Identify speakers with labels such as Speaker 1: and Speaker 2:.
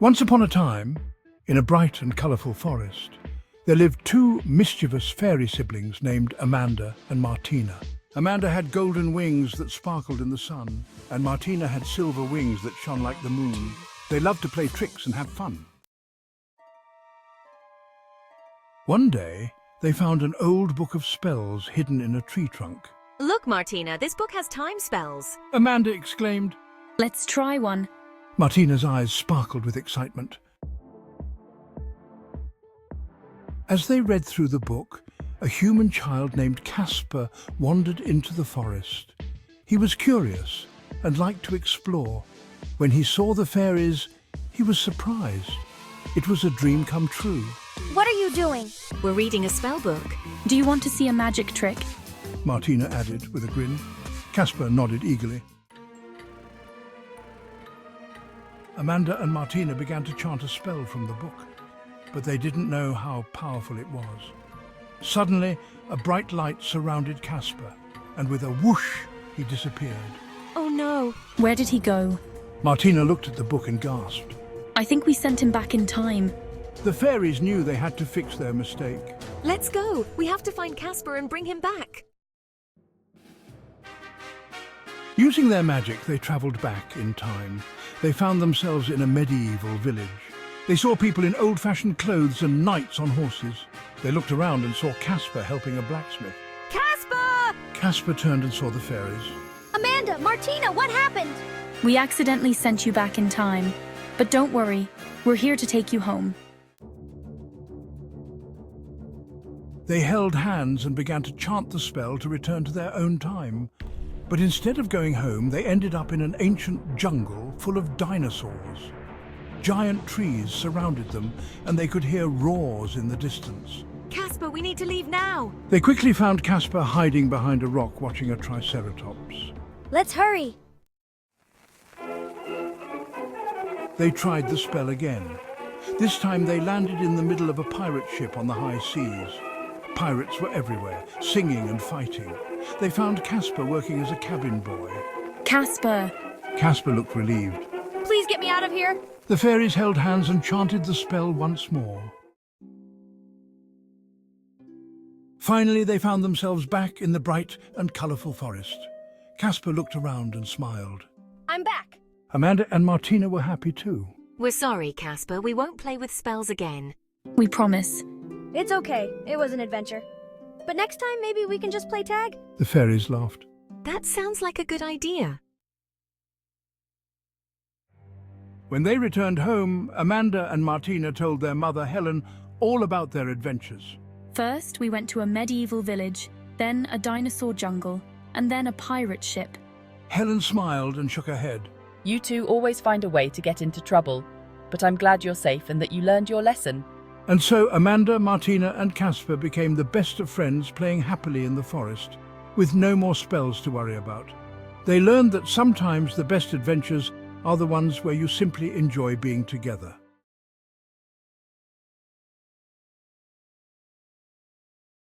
Speaker 1: Once upon a time, in a bright and colourful forest, there lived two mischievous fairy siblings named Amanda and Martina. Amanda had golden wings that sparkled in the sun, and Martina had silver wings that shone like the moon. They loved to play tricks and have fun. One day, they found an old book of spells hidden in a tree trunk.
Speaker 2: Look, Martina, this book has time spells.
Speaker 1: Amanda exclaimed.
Speaker 3: Let's try one.
Speaker 1: Martina's eyes sparkled with excitement. As they read through the book, a human child named Casper wandered into the forest. He was curious and liked to explore. When he saw the fairies, he was surprised. It was a dream come true.
Speaker 4: What are you doing?
Speaker 2: We're reading a spell book.
Speaker 3: Do you want to see a magic trick?
Speaker 1: Martina added with a grin. Casper nodded eagerly. Amanda and Martina began to chant a spell from the book, but they didn't know how powerful it was. Suddenly, a bright light surrounded Casper, and with a whoosh, he disappeared.
Speaker 2: Oh no!
Speaker 3: Where did he go?
Speaker 1: Martina looked at the book and gasped.
Speaker 3: I think we sent him back in time.
Speaker 1: The fairies knew they had to fix their mistake.
Speaker 2: Let's go! We have to find Casper and bring him back.
Speaker 1: Using their magic, they travelled back in time. They found themselves in a medieval village. They saw people in old-fashioned clothes and knights on horses. They looked around and saw Casper helping a blacksmith.
Speaker 4: Casper!
Speaker 1: Casper turned and saw the fairies.
Speaker 4: Amanda, Martina, what happened?
Speaker 3: We accidentally sent you back in time. But don't worry, we're here to take you home.
Speaker 1: They held hands and began to chant the spell to return to their own time. But instead of going home, they ended up in an ancient jungle full of dinosaurs. Giant trees surrounded them, and they could hear roars in the distance.
Speaker 2: Casper, we need to leave now!
Speaker 1: They quickly found Casper hiding behind a rock watching a triceratops.
Speaker 4: Let's hurry.
Speaker 1: They tried the spell again. This time they landed in the middle of a pirate ship on the high seas. Pirates were everywhere, singing and fighting. They found Casper working as a cabin boy.
Speaker 3: Casper!
Speaker 1: Casper looked relieved.
Speaker 4: Please get me out of here.
Speaker 1: The fairies held hands and chanted the spell once more. Finally, they found themselves back in the bright and colourful forest. Casper looked around and smiled.
Speaker 4: I'm back.
Speaker 1: Amanda and Martina were happy too.
Speaker 2: We're sorry, Casper. We won't play with spells again.
Speaker 3: We promise.
Speaker 4: It's okay. It was an adventure. But next time, maybe we can just play tag?
Speaker 1: The fairies laughed.
Speaker 2: That sounds like a good idea.
Speaker 1: When they returned home, Amanda and Martina told their mother, Helen, all about their adventures.
Speaker 3: First, we went to a medieval village, then a dinosaur jungle, and then a pirate ship.
Speaker 1: Helen smiled and shook her head.
Speaker 5: You two always find a way to get into trouble, but I'm glad you're safe and that you learned your lesson.
Speaker 1: And so Amanda, Martina and Casper became the best of friends, playing happily in the forest, with no more spells to worry about. They learned that sometimes the best adventures are the ones where you simply enjoy being together.